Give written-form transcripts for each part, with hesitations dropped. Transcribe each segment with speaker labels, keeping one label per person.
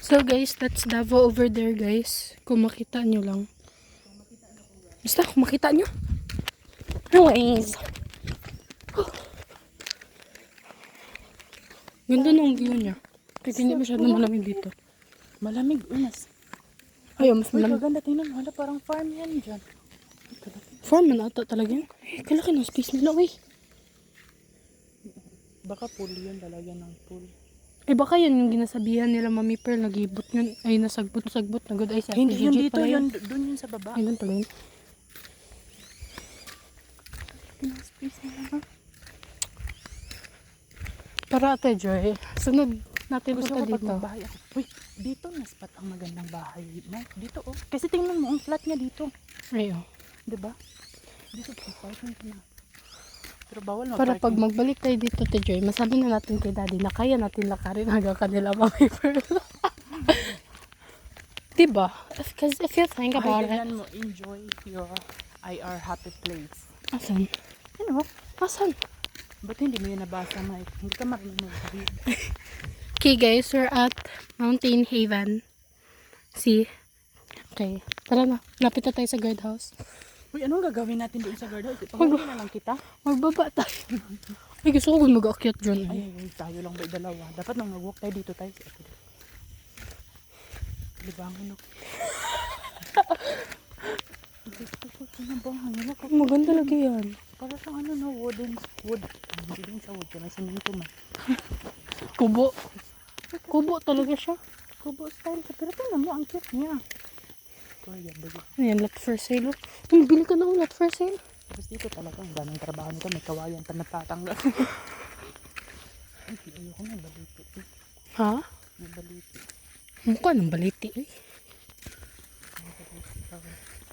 Speaker 1: So guys, that's Davao over there guys. Kung makita nyo lang. Basta kung makita nyo. Anyways. Ganda ng view niya. Kasi hindi masyado malamig dito.
Speaker 2: Malamig, unas.
Speaker 1: Ayaw, mas
Speaker 2: Uy,
Speaker 1: malamig.
Speaker 2: maganda. Tingnan mo. Hala, parang farm yan dyan.
Speaker 1: Farm man ata talaga yan. Eh, kalaki ng space nila, uy.
Speaker 2: Baka pool yun, lalagyan ng pool.
Speaker 1: Eh baka yan yung ginasabihan nila Mami Pearl, nagibot yun. Ay, nasagbot na good. Ay, sa
Speaker 2: Hindi yun
Speaker 1: Gigi
Speaker 2: dito,
Speaker 1: pala
Speaker 2: yun. Doon yun sa baba.
Speaker 1: Ay, doon pala yun.
Speaker 2: Space nila, ha?
Speaker 1: Tara, Ate Joy. Sunod natin
Speaker 2: Gusto
Speaker 1: punta
Speaker 2: ko pag
Speaker 1: dito.
Speaker 2: magbahay ako. Uy, dito na spot ang magandang bahay. Mike, dito oh. Kasi tingnan mo, ang flat niya dito.
Speaker 1: Ay, oh.
Speaker 2: Diba? Dito, parking ka na. Pero bawal na
Speaker 1: Para pag magbalik tayo dito, Ate Joy, masabi na natin kay Daddy na kaya natin lakarin hanggang kanila Mami Pearl. Diba? Because if you think about it.
Speaker 2: mo, enjoy your IR happy place.
Speaker 1: Asan?
Speaker 2: Ano?
Speaker 1: Asan?
Speaker 2: Ba't hindi mo yun nabasa, Mike? Hindi ka marunong mag-read.
Speaker 1: Okay guys, we're at Mountain Haven. See? Okay. Tara na. Lapit na tayo sa guardhouse.
Speaker 2: Uy, anong gagawin natin doon sa guardhouse? Pahuli na lang kita.
Speaker 1: Magbaba tayo. Ay, gusto ko kung mag-aakyat dyan.
Speaker 2: Ay, tayo lang ba dalawa? Dapat nang mag-walk tayo dito tayo. Libangan ako. Gusto ko sinabahan nila.
Speaker 1: Maganda lagi yan.
Speaker 2: Para sa ano na wood. Hindi din sa wood. May semento man.
Speaker 1: Kubo. Kubo talaga siya.
Speaker 2: Kubo style. Pero tingnan mo, ang cute niya. Korean, bago.
Speaker 1: Ayan, lot for sale. Bili ka na ako lot for sale.
Speaker 2: Tapos dito talaga, ang daming trabaho nito. May kawayan pa natatanggal. Ay, ayoko na baliti.
Speaker 1: Ha?
Speaker 2: May baliti.
Speaker 1: Mukha ng baliti eh.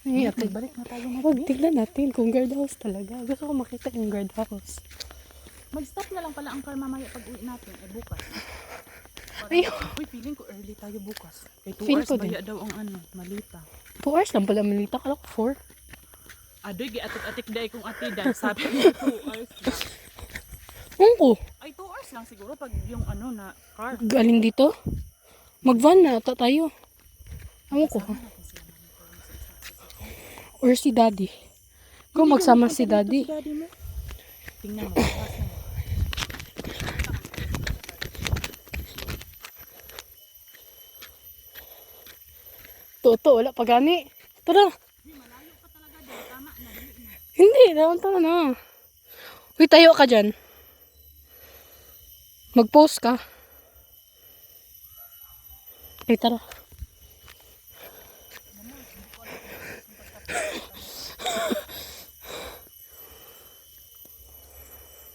Speaker 1: Ay, ate.
Speaker 2: Balik na tayo na.
Speaker 1: Huwag tignan natin kung guardhouse talaga. Gusto ko makita yung guardhouse.
Speaker 2: Mag-stop na lang pala ang car mamaya pag uwi natin. Ay, bukas.
Speaker 1: Ay,
Speaker 2: Uy, feeling ko early tayo bukas. Kay 2
Speaker 1: Feel
Speaker 2: hours
Speaker 1: ko
Speaker 2: baya daw ang ano, malita.
Speaker 1: 2 hours lang pala malita. Kala ko 4.
Speaker 2: Adoy, atik-atik dahi kong atidan. Sabi niya 2 hours lang.
Speaker 1: Oo.
Speaker 2: Ay, 2 hours lang siguro pag yung ano na car.
Speaker 1: Galing dito. Mag-van na ata tayo. Ewan ko ha. Or si Daddy. Kung magsama si Daddy.
Speaker 2: Daddy mo. Tingnan mo. Bukas na.
Speaker 1: Toto, wala pa gani. Tara. Hindi, tama na. Uy, tayo ka dyan. Mag-post ka. Eh, tara.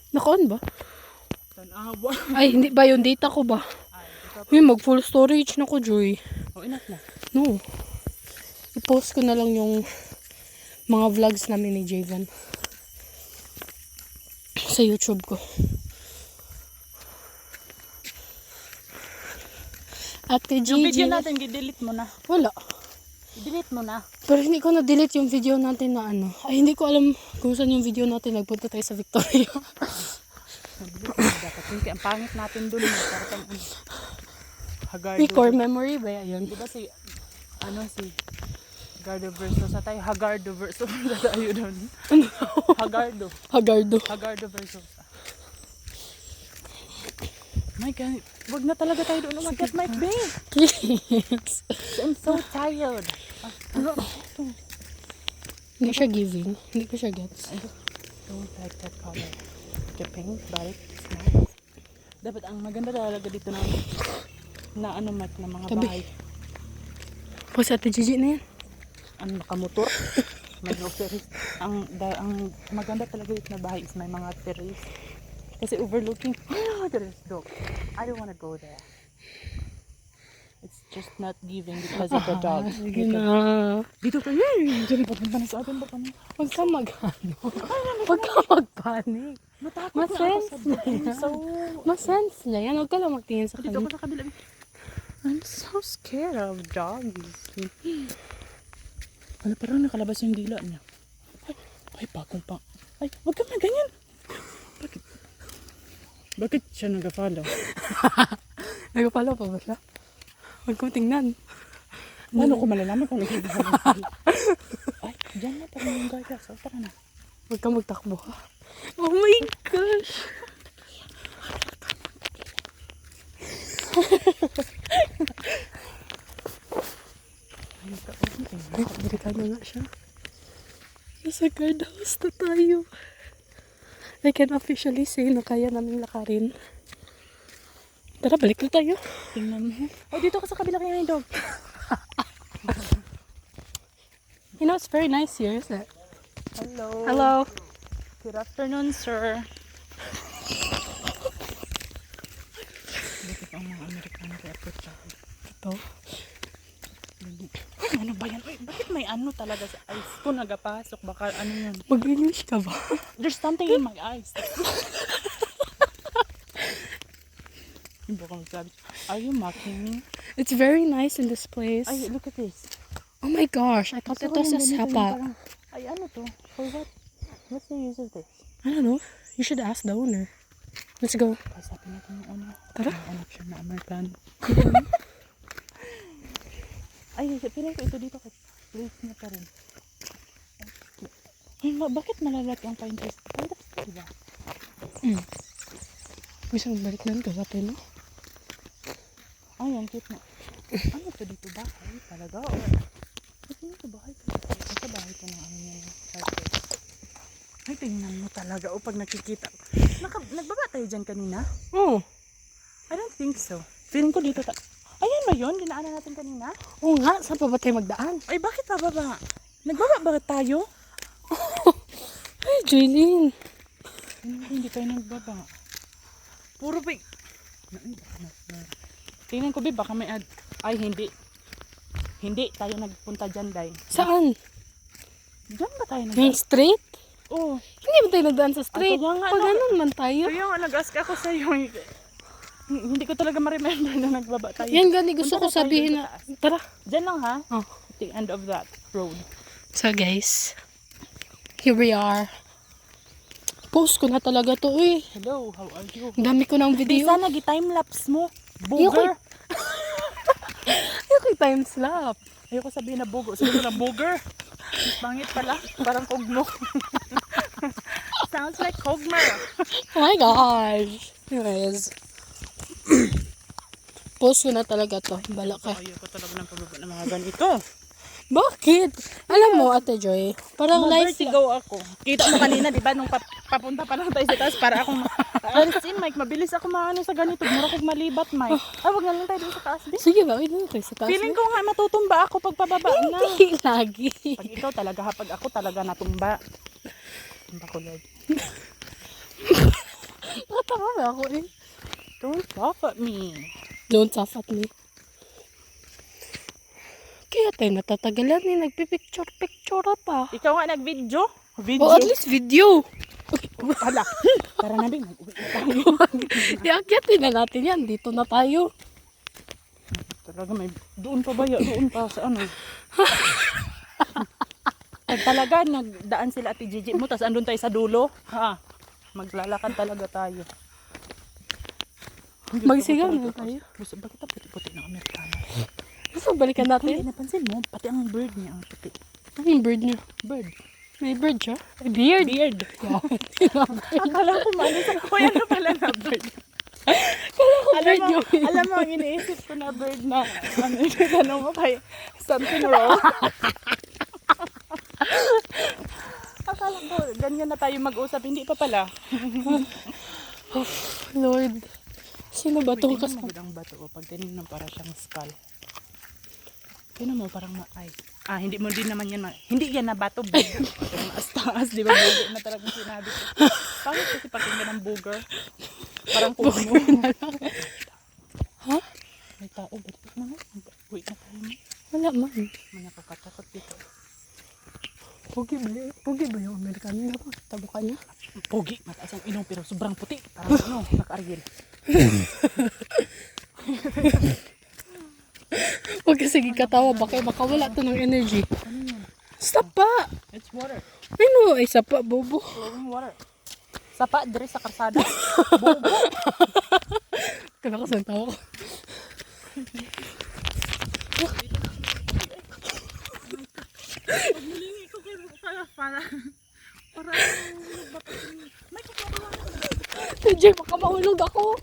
Speaker 1: Naka-on ba?
Speaker 2: Tanawa.
Speaker 1: Ay, hindi ba yung data ko ba? Uy, mag-full storage na ko, Joy.
Speaker 2: Oh, enough na.
Speaker 1: No. I-post ko na lang yung mga vlogs namin ni Javan sa YouTube ko. Ate Gigi.
Speaker 2: Yung video natin, i-delete mo na.
Speaker 1: Wala.
Speaker 2: I-delete mo na.
Speaker 1: Pero hindi ko na-delete yung video natin na ano. Ay, hindi ko alam kung saan yung video natin. Nagpunta tayo sa Victoria.
Speaker 2: I-delete mo na dapat. Hindi, ang pangit natin doon. Parang ano. Hagardo.
Speaker 1: May core memory ba yun?
Speaker 2: Di ba si, ano si, Hagardo versus sa tayo, Hagardo versus sa tayo doon. Hagardo.
Speaker 1: Hagardo.
Speaker 2: Hagardo versus. My God, wag na talaga tayo doon umakyat, Mike Bay.
Speaker 1: Please.
Speaker 2: I'm so tired.
Speaker 1: Hindi siya giving. Hindi ko siya gets.
Speaker 2: I don't like that color. The pink, but it's nice. Dapat ang maganda talaga dito na ano, Mike, na mga
Speaker 1: Tabi.
Speaker 2: bahay.
Speaker 1: Po sa Ate Gigi na yan.
Speaker 2: Ang nakamotor. May groceries. Ang maganda talaga dito na bahay is may mga terrace. Kasi overlooking, there is dog. I don't want to go there. It's just not giving because of the dog.
Speaker 1: Sige na.
Speaker 2: Dito tayo. Diyan papunta na sa atin ba kami?
Speaker 1: Huwag ka Huwag ka mag-panic.
Speaker 2: Matakot
Speaker 1: Mas-sense
Speaker 2: na ako sa dog. So,
Speaker 1: Mas-sense na yan. Huwag ka lang magtingin sa
Speaker 2: dito
Speaker 1: kanya.
Speaker 2: ako sa kabila. I'm so scared of dogs. Wala, parang nakalabas yung dila niya. Ay, bagong pa. Ay, wag ka na ganyan. Bakit siya nag-follow?
Speaker 1: Nagpalo pa ba siya? Huwag kong tingnan.
Speaker 2: Paano ko malalaman kung nakikita ko ng tayo? Ay, dyan na parang yung gaya. So, tara na.
Speaker 1: Huwag kang magtakbo ha. Oh my gosh.
Speaker 2: Ayun ka. Okay.
Speaker 1: Ay, Amerikano nga siya. Nasa guardhouse na tayo. I can officially say na kaya namin lakarin. Tara, balik na tayo.
Speaker 2: Tingnan mo. Oh, dito ka sa kabila kaya yung dog.
Speaker 1: You know, it's very nice here, isn't it?
Speaker 2: Hello.
Speaker 1: Hello.
Speaker 2: Good afternoon, sir. Dito ang mga Amerikano kaya approach ako.
Speaker 1: Ito.
Speaker 2: Ay, ano ba yan? Uy, bakit may ano talaga sa eyes ko nagapasok? Baka ano yun?
Speaker 1: Mag-English ka ba?
Speaker 2: There's something in my eyes. Baka magsabi, are you mocking me?
Speaker 1: It's very nice in this place.
Speaker 2: Ay, look at this.
Speaker 1: Oh my gosh, I thought it was a sapa.
Speaker 2: Ay, ano to? For what? What's the use of this?
Speaker 1: I don't know. You should ask the owner. Let's go.
Speaker 2: Kasapin natin yung ano.
Speaker 1: Tara.
Speaker 2: May anak siya na Amerikano. Ay, pinay ko ito dito. Place niya pa rin. Ay, bakit malalaki ang pine trees? Pine trees, diba?
Speaker 1: Gusto mong balik na ito sa pino?
Speaker 2: Ay, ang cute na. Ano to dito? Bahay talaga? Or ito dito bahay to? Ito bahay to ng ano niya yung carpet. Ay, tingnan mo talaga. O, pag nakikita. Nagbaba tayo dyan kanina?
Speaker 1: Oh.
Speaker 2: I don't think so. Feeling ko dito Ayan ba yun? Dinaanan natin kanina?
Speaker 1: Oo nga, saan pa ba tayo magdaan?
Speaker 2: Ay, bakit pababa? Nagbaba ba tayo?
Speaker 1: Ay, Jaylene.
Speaker 2: Hindi tayo nagbaba. Puro ba... Tingnan ko, baka may Ay, hindi. Hindi tayo nagpunta dyan, Day.
Speaker 1: Saan?
Speaker 2: Diyan ba tayo
Speaker 1: Yung straight?
Speaker 2: Oo.
Speaker 1: Hindi ba tayo nagdaan sa straight?
Speaker 2: Kaya nga,
Speaker 1: Pag ganun man tayo.
Speaker 2: Kaya nga, nag-ask ako sa'yo. Hindi ko talaga ma-remember na nagbaba tayo.
Speaker 1: Yan gani, gusto ko
Speaker 2: Punta na tayo
Speaker 1: sabihin
Speaker 2: dun
Speaker 1: na...
Speaker 2: sa taas.
Speaker 1: Tara.
Speaker 2: Diyan lang ha?
Speaker 1: Oh.
Speaker 2: At the end of that road.
Speaker 1: So guys, here we are. Post ko na talaga to eh.
Speaker 2: Hello, how are you?
Speaker 1: Ang dami ko ng
Speaker 2: Di
Speaker 1: video.
Speaker 2: sana gi-timelapse mo. Booger.
Speaker 1: Ayoko time slap.
Speaker 2: Ayoko sabihin na bugo. Sabihin mo na booger. Bangit pala. Parang kogmo. Sounds like kogmer.
Speaker 1: Oh my gosh. Anyways. Post ko na talaga to. Bala ka.
Speaker 2: Ayoko talaga ng pababa ng mga ganito.
Speaker 1: Bakit? Alam mo, Ate Joy, parang life...
Speaker 2: Vertigo ako. Kita mo kanina, di ba, nung papunta pa lang tayo sa taas, para akong... Alice in, Mike, mabilis ako maano sa ganito. Mura kong malibat, Mike. Ay, wag na lang tayo dun sa taas, di.
Speaker 1: Sige ba? Wait na tayo sa taas.
Speaker 2: Feeling ko nga matutumba ako pag pababa na.
Speaker 1: Hindi lagi.
Speaker 2: Pag ikaw talaga, pag ako talaga natumba. Tumba ko, Lord.
Speaker 1: Nakatawa ba ako eh?
Speaker 2: Don't laugh at me.
Speaker 1: Don't laugh at me. Kaya tayo natatagalan eh. Nagpipicture-picture pa.
Speaker 2: Ikaw nga nag-video? Video?
Speaker 1: Oh, at least video.
Speaker 2: Hala. Tara na, Bing. Mag-uwi na tayo.
Speaker 1: Iakyatin na natin yan. Dito na tayo.
Speaker 2: Talaga may... Doon pa ba? Doon pa sa ano? Talaga, nagdaan sila Ate Gigi mo, tapos andun tayo sa dulo. Ha? Maglalakad talaga tayo.
Speaker 1: Magsigaw na tayo.
Speaker 2: Gusto, bakit ang puti-puti ng Amerikano?
Speaker 1: Gusto balikan
Speaker 2: Uy,
Speaker 1: natin?
Speaker 2: napansin mo, pati ang bird niya ang puti.
Speaker 1: Ano yung bird niya?
Speaker 2: Bird.
Speaker 1: May bird siya? Beard?
Speaker 2: Beard. Akala ko maano sa... Uy, ano pala na bird?
Speaker 1: Bird yun.
Speaker 2: Alam mo, ang iniisip ko na bird na, ano, tanong mo kay something wrong. Akala ko, ganyan na tayo mag-usap, hindi pa pala.
Speaker 1: Lord. Sino ba itong
Speaker 2: Tingnan
Speaker 1: kasama?
Speaker 2: mo ang bato, o, pag tinignan para siyang skull. Tingnan mo, parang ay. Hindi mo din naman yan, hindi yan na bato, bugo. Parang taas, di ba, bugo na talagang sinabi ko. Bakit kasi pakinggan ng booger? Parang kubo mo.
Speaker 1: Ha?
Speaker 2: May tao, ba't na nga? Wait na tayo mo.
Speaker 1: Wala man.
Speaker 2: May nakakatakot dito.
Speaker 1: Pugi ba yung Amerikano? Tabo ka niya?
Speaker 2: Pogi, mataas ang ilong pero sobrang puti. Parang ano, naka-Ariel.
Speaker 1: Huwag ka sige katawa. Baka wala to ng energy.
Speaker 2: Ano yun?
Speaker 1: Stop pa!
Speaker 2: It's water.
Speaker 1: Ano? Ay, sapa, bobo.
Speaker 2: Flowing water. Sapa, dire sa karsada. Bobo.
Speaker 1: Kalakas ang tawa ko.
Speaker 2: Magmulingi ko kayo para may kukuha
Speaker 1: Jay, baka mahulog ako.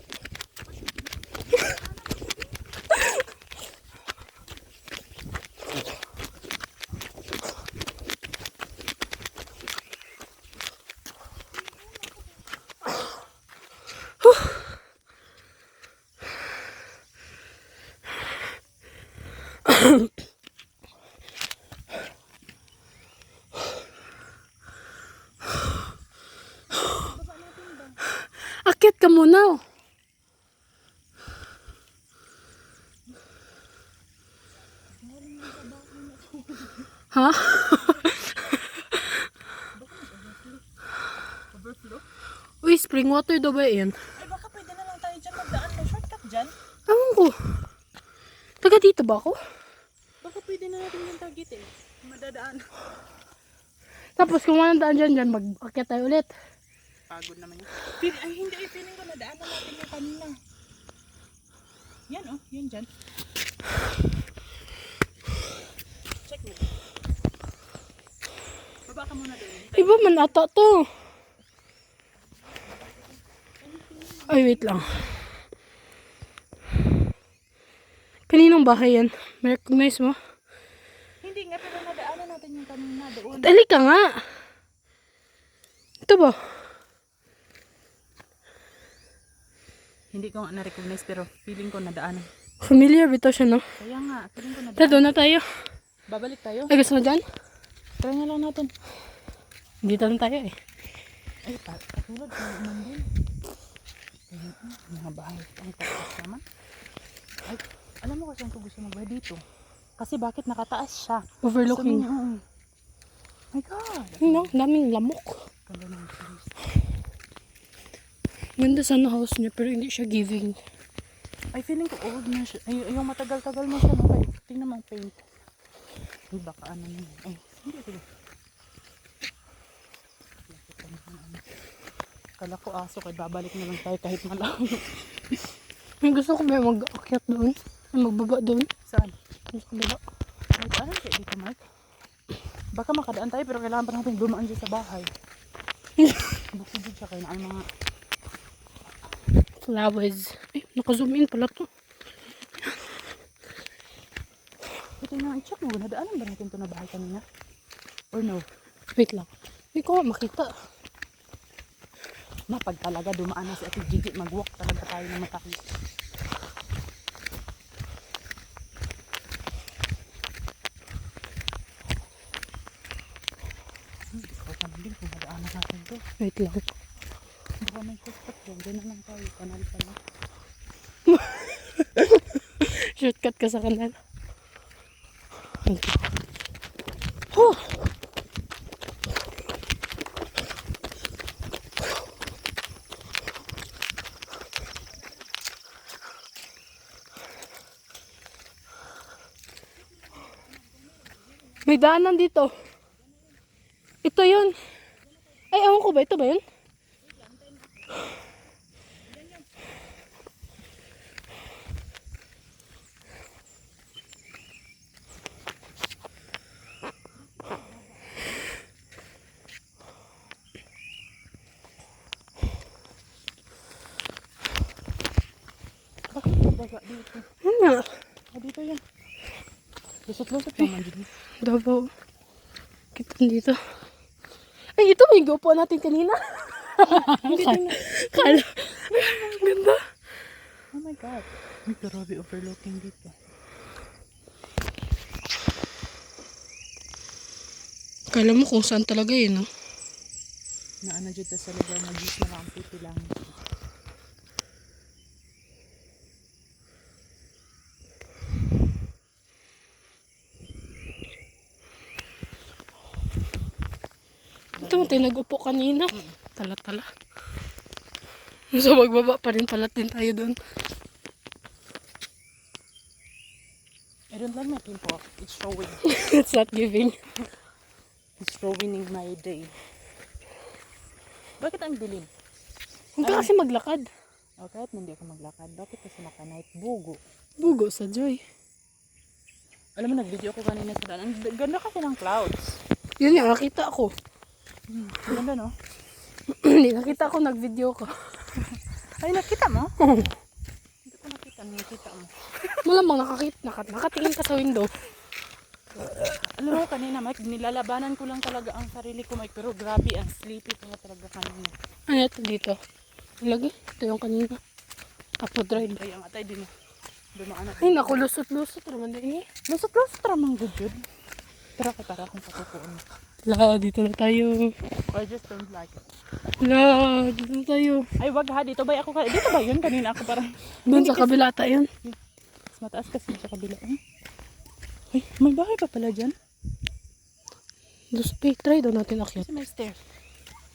Speaker 1: Akit ka muna. Ha?
Speaker 2: overflow.
Speaker 1: Uy, spring water daw ba yan?
Speaker 2: Ay baka pwede na lang tayo dyan magdaan. May shortcut dyan.
Speaker 1: Ewan ko. Taga dito ba ako?
Speaker 2: Baka pwede na natin yung target eh. Madadaan.
Speaker 1: Tapos kung walang daan dyan, mag-akit tayo ulit.
Speaker 2: Pagod naman yun. Ay hindi, feeling ko nadaan na natin yung kanina. Yan oh, yun dyan. Check mo. Baba ka muna doon.
Speaker 1: Iba man ata to. Ay, wait lang. Kaninong bahay yan? May recognize mo?
Speaker 2: Hindi nga, pero nadaanan natin yung kanina doon.
Speaker 1: Dali ka nga. Ito ba?
Speaker 2: Hindi ko nga na-recognize pero feeling ko nadaanan.
Speaker 1: Familiar bito siya, no?
Speaker 2: Kaya nga, feeling ko
Speaker 1: Tara,
Speaker 2: nadaanan.
Speaker 1: doon na tayo.
Speaker 2: Babalik tayo.
Speaker 1: Ay, gusto mo dyan?
Speaker 2: Try nga lang natin.
Speaker 1: Dito na tayo eh.
Speaker 2: Ay, patulad ko naman din. Ayun, mga bahay ang taas naman. Ay, alam mo kasi ang gusto magbahay dito. Kasi bakit nakataas siya?
Speaker 1: Overlooking.
Speaker 2: My God!
Speaker 1: No, daming lamok.
Speaker 2: Ganda ng trees.
Speaker 1: Ganda sana house niya, pero hindi siya giving.
Speaker 2: Ay, feeling ko old na siya. Ay, yung matagal-tagal mo siya. No? Ay, tingnan mo ang paint. Ay, baka ano yun. Ay, hindi ito. Kala ko aso kay babalik na lang tayo kahit malayo.
Speaker 1: May gusto ko ba mag-akyat doon? Ay, magbaba doon?
Speaker 2: Saan?
Speaker 1: Gusto ko ba?
Speaker 2: Ay, parang kayo dito, Mark. Baka makadaan tayo pero kailangan pa natin dumaan dyan sa bahay. Bukod dyan siya kayo na ang mga...
Speaker 1: Flowers. Ay, naka-zoom in pala to.
Speaker 2: Ito na, i-check mo. Nadaanan ba natin ito na bahay kanina? Or no?
Speaker 1: Wait lang. Hindi ko nga makita.
Speaker 2: Pag talaga dumaan na si Ate Gigi, mag-walk talaga tayo ng mataki. Hindi ko pamilin kung nadaanan natin ito.
Speaker 1: Wait lang.
Speaker 2: Baka may shortcut dyan. Dyan na lang tayo. Kanal pa lang.
Speaker 1: Shortcut ka sa kanal. Huh! May daanan dito. Ito yun. Ay, ewan ko ba? Ito ba yun?
Speaker 2: Bakit nabaga dito?
Speaker 1: Ano nga?
Speaker 2: Dito yan. Lusot-lusot naman dito.
Speaker 1: Davao. Kita dito. Ay, ito may GoPro natin kanina. Kala. Ganda.
Speaker 2: Oh my God. Ay, grabe overlooking dito.
Speaker 1: Kala mo kung saan talaga yun, no?
Speaker 2: Naana dyan sa lugar na Diyos na ang pipi lang.
Speaker 1: Ito mo tayo nag-upo kanina. Tala-tala. So magbaba pa rin pala din tayo doon.
Speaker 2: I don't like my pimple. It's showing.
Speaker 1: It's not giving.
Speaker 2: It's ruining my day. Bakit ang dilim?
Speaker 1: Huwag ka kasi maglakad.
Speaker 2: O kahit hindi ako maglakad, bakit kasi naka-night bugo?
Speaker 1: Bugo sa Joy.
Speaker 2: Alam mo, nag-video ko kanina sa daan. Ang ganda kasi ng clouds.
Speaker 1: Yun nga, nakita ko.
Speaker 2: Ang ganda, no?
Speaker 1: Hindi, nakita ko, nag-video ko.
Speaker 2: Ay, nakita mo? Hindi ko nakita. Nakita mo.
Speaker 1: Malamang nakatingin ka sa window.
Speaker 2: Alam mo, kanina, Mike, nilalabanan ko lang talaga ang sarili ko, Mike. Pero grabe, ang sleepy ko na talaga kanina.
Speaker 1: Ano ito dito? Lagi, ito yung kanina. Apo drive.
Speaker 2: Kaya nga tayo din. Dumaan na.
Speaker 1: Ay, naku, lusot-lusot naman din eh.
Speaker 2: Lusot-lusot ramang good yun. Tara kung patutuon.
Speaker 1: La, dito na tayo.
Speaker 2: I just don't like it.
Speaker 1: La, dito na tayo.
Speaker 2: Ay, wag ha. Dito ba ako? Dito ba yun? Kanina ako parang...
Speaker 1: Doon sa kabila tayo.
Speaker 2: Mas mataas kasi sa kabila. Ay, may bahay pa pala dyan.
Speaker 1: Try daw natin akyat.
Speaker 2: Kasi may stairs.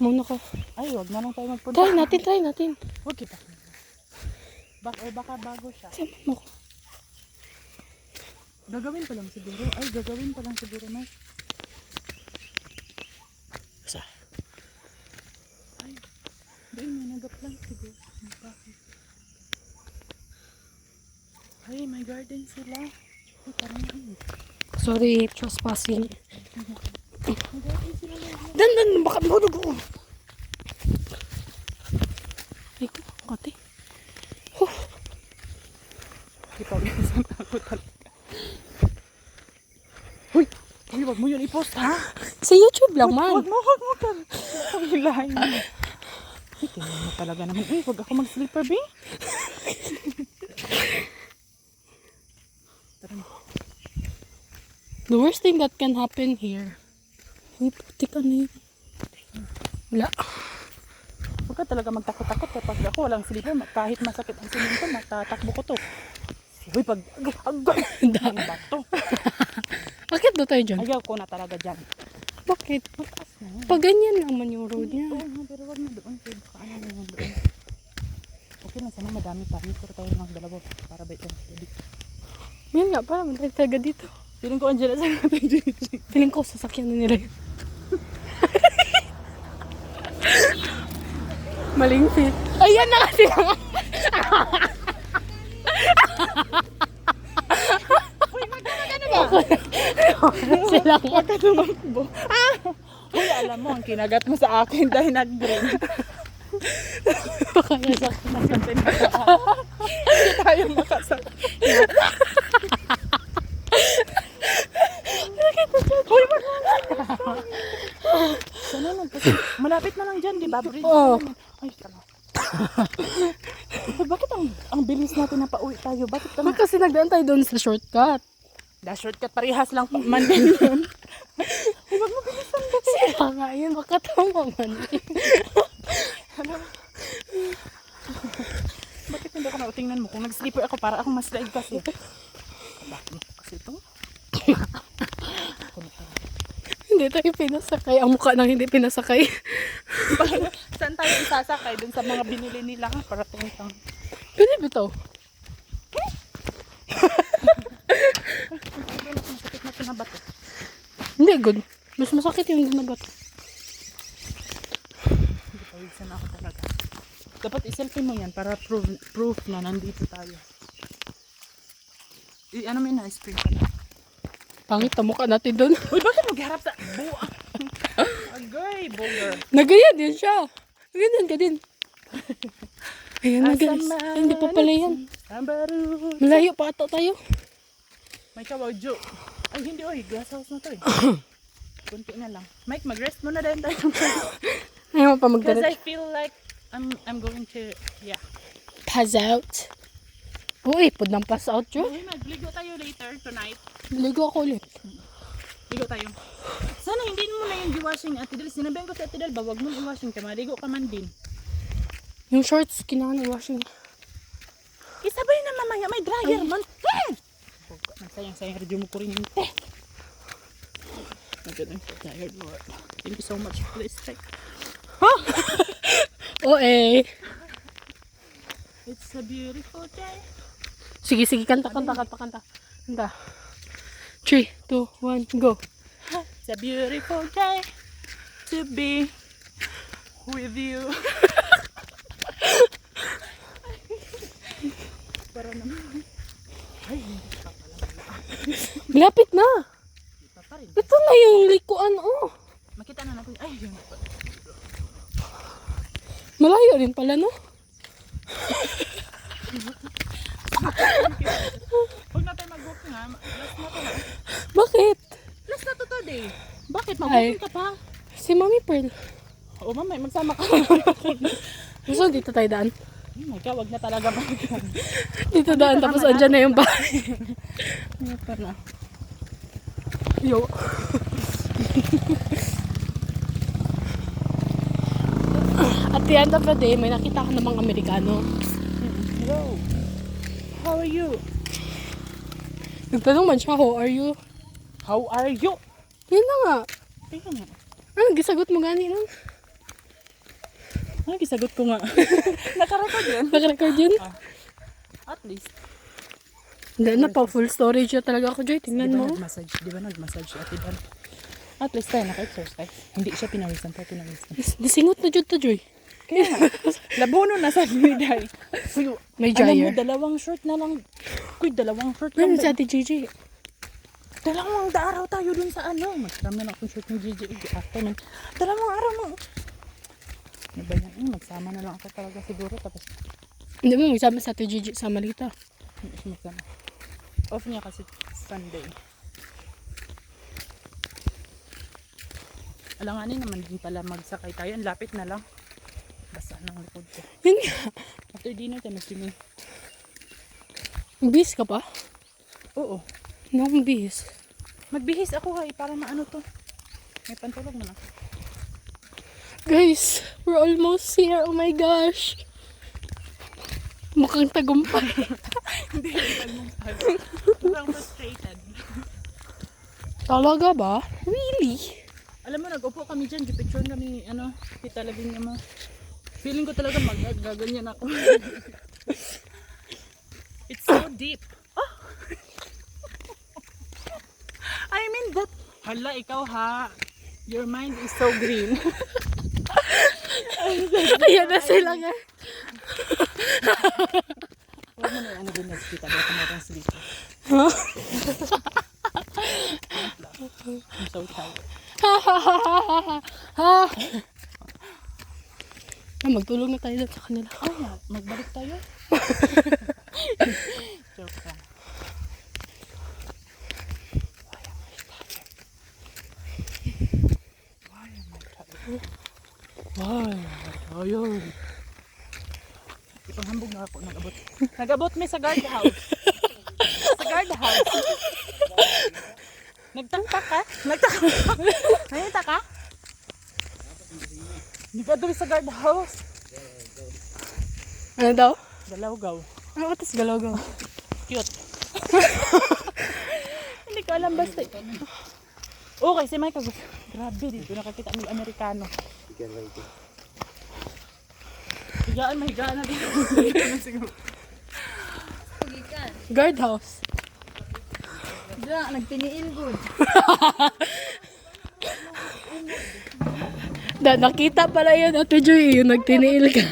Speaker 1: Muna ka.
Speaker 2: Ay, wag na lang tayo magpunta.
Speaker 1: Try natin.
Speaker 2: Wag kita. Baka bago siya.
Speaker 1: Sama mo ko.
Speaker 2: Gagawin pa lang siguro. Mike.
Speaker 1: Sa?
Speaker 2: Ay, doon may nagap lang siguro. Bakit? Ay, may garden sila. Ay, parang yun.
Speaker 1: Sorry, trespassing.
Speaker 2: May garden sila.
Speaker 1: Dan, baka mahulog ako. Ay ko, kati.
Speaker 2: Ikaw, isang ako talaga. Uy, wag mo yun i-post, ha?
Speaker 1: Sa YouTube lang man.
Speaker 2: Wag mo ka. Hilahin mo. Ay, tingnan mo talaga naman. Uy, wag ako mag-sleeper, be. Tara na.
Speaker 1: The worst thing that can happen here. Uy, putik ano yun. Wala.
Speaker 2: Huwag ka talaga magtakot-takot kapag ako walang sleeper. Kahit masakit ang siminto, matatakbo ko to. Uy, pag... Agay! Ang bato.
Speaker 1: Bakit doon tayo dyan?
Speaker 2: Ayaw ko na talaga dyan.
Speaker 1: Bakit?
Speaker 2: Mataas na.
Speaker 1: Pag ganyan lang man yung road niya.
Speaker 2: Oo nga, pero wag na doon. Baka ano na yun doon. Okay lang, sana madami tayo. Pero tayo ng dalawa para ba ito.
Speaker 1: Yan nga, parang tayo talaga dito.
Speaker 2: Feeling ko andyan na sa natin dito.
Speaker 1: Feeling ko sasakyan na nila yun. Maling fit. Ayan na kasi lang.
Speaker 2: Uy, magkano ba?
Speaker 1: Sila nga.
Speaker 2: Huwag ka tumakbo. Uy, alam mo, ang kinagat mo sa akin dahil nag-green.
Speaker 1: Baka nasakyan na.
Speaker 2: Hindi tayo makasakit. Uy, sana lang. Malapit na lang dyan, di ba? Bridge
Speaker 1: Oo.
Speaker 2: na naman. Ay, tama. Uy, bakit ang bilis natin na pauwi tayo? Bakit naman?
Speaker 1: Kasi nagdaan tayo doon sa shortcut.
Speaker 2: Da shortcut, parehas lang man din yun. Uy, wag mo bilisan ba?
Speaker 1: Sila nga yun, makatama man.
Speaker 2: Bakit hindi ako nautingnan mo? Kung nag-sleeper ako, para akong mas-slide kasi. Bakit mo kasi ito?
Speaker 1: Hindi tayo pinasakay. Ang mukha nang hindi pinasakay.
Speaker 2: Saan tayo isasakay? Dun sa mga binili nila ka para tingin.
Speaker 1: Pwede bitaw.
Speaker 2: Masakit na tinabato.
Speaker 1: Hindi, good. Mas masakit yung ginabat.
Speaker 2: Hindi pawisan ako talaga. Dapat i-selfie mo yan para proof na nandito tayo. Ano mo yun na? Screen ka na.
Speaker 1: Pangit ang mukha natin doon.
Speaker 2: Uy, bakit magharap sa buwa? Agay, booger.
Speaker 1: Nagayan din siya. Ganyan ka din. Ayan na guys. Ay, hindi pa pala yan.
Speaker 2: Sambaru.
Speaker 1: Malayo pa ata tayo.
Speaker 2: May kawadyo. Ay, hindi oy. Glass house na to eh. Kunti na lang. Mike, mag-rest muna din tayo.
Speaker 1: Ayaw pa
Speaker 2: Because I
Speaker 1: magdarat.
Speaker 2: feel like I'm going to, yeah.
Speaker 1: Pass out. Uy, pud nang pass out yun.
Speaker 2: Uy, magligo tayo later tonight.
Speaker 1: Ligo ako ulit.
Speaker 2: Ligo tayo. Sana hindi mo na yung di-washing, Ate Del. Sinabihan ko sa Ate Del ba, wag mo i-washing ka. Maligo ka man din.
Speaker 1: Yung shorts, kailangan i-washing.
Speaker 2: Isabay na mamaya, may dryer man. Sayang-sayang radyo mo ko rin yung teh. I'm tired, Lord. Thank you so much for this take.
Speaker 1: OA.
Speaker 2: It's a beautiful day.
Speaker 1: Sige, kanta. 3, 2, 1, go.
Speaker 2: It's a beautiful day to be with you. Para naman. Ay, hindi ka pala.
Speaker 1: Lapit na.
Speaker 2: Ipa pa rin.
Speaker 1: Ito na yung likuan, oh.
Speaker 2: Makita na natin. Ay, yun.
Speaker 1: Malayo rin pala, no?
Speaker 2: Huwag na tayo mag-booking ha. Last na to na.
Speaker 1: Bakit?
Speaker 2: Last na to today. Bakit?
Speaker 1: Ay.
Speaker 2: Mag-booking ka pa?
Speaker 1: Si Mami Pearl.
Speaker 2: Oo, mamay. Magsama ka.
Speaker 1: Gusto dito tayo daan?
Speaker 2: Oh my God, wag na talaga ba?
Speaker 1: Dito daan, tapos andyan na yung bahay.
Speaker 2: Ito na.
Speaker 1: Yo. At the end of the day, may nakita ka namang Amerikano.
Speaker 2: Hello. How are you?
Speaker 1: Nagtanong man siya, how are you?
Speaker 2: How are you?
Speaker 1: Yun na nga.
Speaker 2: Tingnan mo.
Speaker 1: Ano, gisagot mo gani nun?
Speaker 2: Ay, gisagot ko nga. Nakarecord yun.
Speaker 1: Nakarecord yun?
Speaker 2: At least.
Speaker 1: Hindi na pa, full storage na talaga ako, Joy. Tingnan mo.
Speaker 2: Di ba nag-massage si Ate Ban? At least tayo naka-exercise. Hindi siya pinawisan tayo, pinawisan.
Speaker 1: Disingot na Jud to, Joy.
Speaker 2: Kaya nga, labuno na sa Day.
Speaker 1: May
Speaker 2: Alam mo,
Speaker 1: dryer.
Speaker 2: dalawang short na lang. Kuy, dalawang short
Speaker 1: Ano
Speaker 2: lang.
Speaker 1: sa Ate Gigi?
Speaker 2: Dalawang araw tayo dun sa ano. Magsama na akong short ng Gigi. Afternoon. Dalawang araw mo. Ano ba yan? Magsama na lang ako talaga siguro. Tapos,
Speaker 1: Hindi mo, isama sa Ate Gigi, sama kita.
Speaker 2: hindi siya magsama. Off niya kasi Sunday. Alanganin naman din pala magsakay tayo. Ang lapit na lang. Basa ng likod ko.
Speaker 1: Yun nga.
Speaker 2: After dinner tayo mag-swimming.
Speaker 1: Bis ka pa?
Speaker 2: Oo.
Speaker 1: Hindi akong bis.
Speaker 2: Magbihis ako hay para maano to. May pantulog na lang.
Speaker 1: Guys, we're almost here. Oh my gosh. Mukhang tagumpay.
Speaker 2: Hindi, sobrang frustrated.
Speaker 1: Talaga ba? Really?
Speaker 2: Alam mo, nag-upo kami dyan. Gipicture kami, ano, kita labing mo. Feeling ko talaga magaganyan ako. It's so deep. Oh! I mean that. Hala, ikaw ha. Your mind is so green.
Speaker 1: Ayan na sila nga.
Speaker 2: Huwag mo na yung ano din kita. Baka meron sleep.
Speaker 1: Huh?
Speaker 2: I'm so tired.
Speaker 1: Ha? Magtulog na tayo doon sa kanila.
Speaker 2: Oh, yeah. Magbalik tayo. Joke lang. Why? Ayun. Ipanghambog na ako. Nag-abot. Nag-abot may sa guardhouse. Sa guardhouse. Nagtangka ka? Nagtaka ka? Nagtaka ka? Nag-adol sa guardhouse.
Speaker 1: Ano daw?
Speaker 2: Galawgaw.
Speaker 1: Ano katas galaw-gaw?
Speaker 2: Cute. Hindi ko alam basta. Okay, si Mike. Grabe, dito nakakita ng Amerikano. Higaan, mahigaan na dito.
Speaker 1: Guardhouse.
Speaker 3: Diyan, nagtiniil good.
Speaker 1: Nakita pala yun, Ate Joy, yung nagtiniil ka.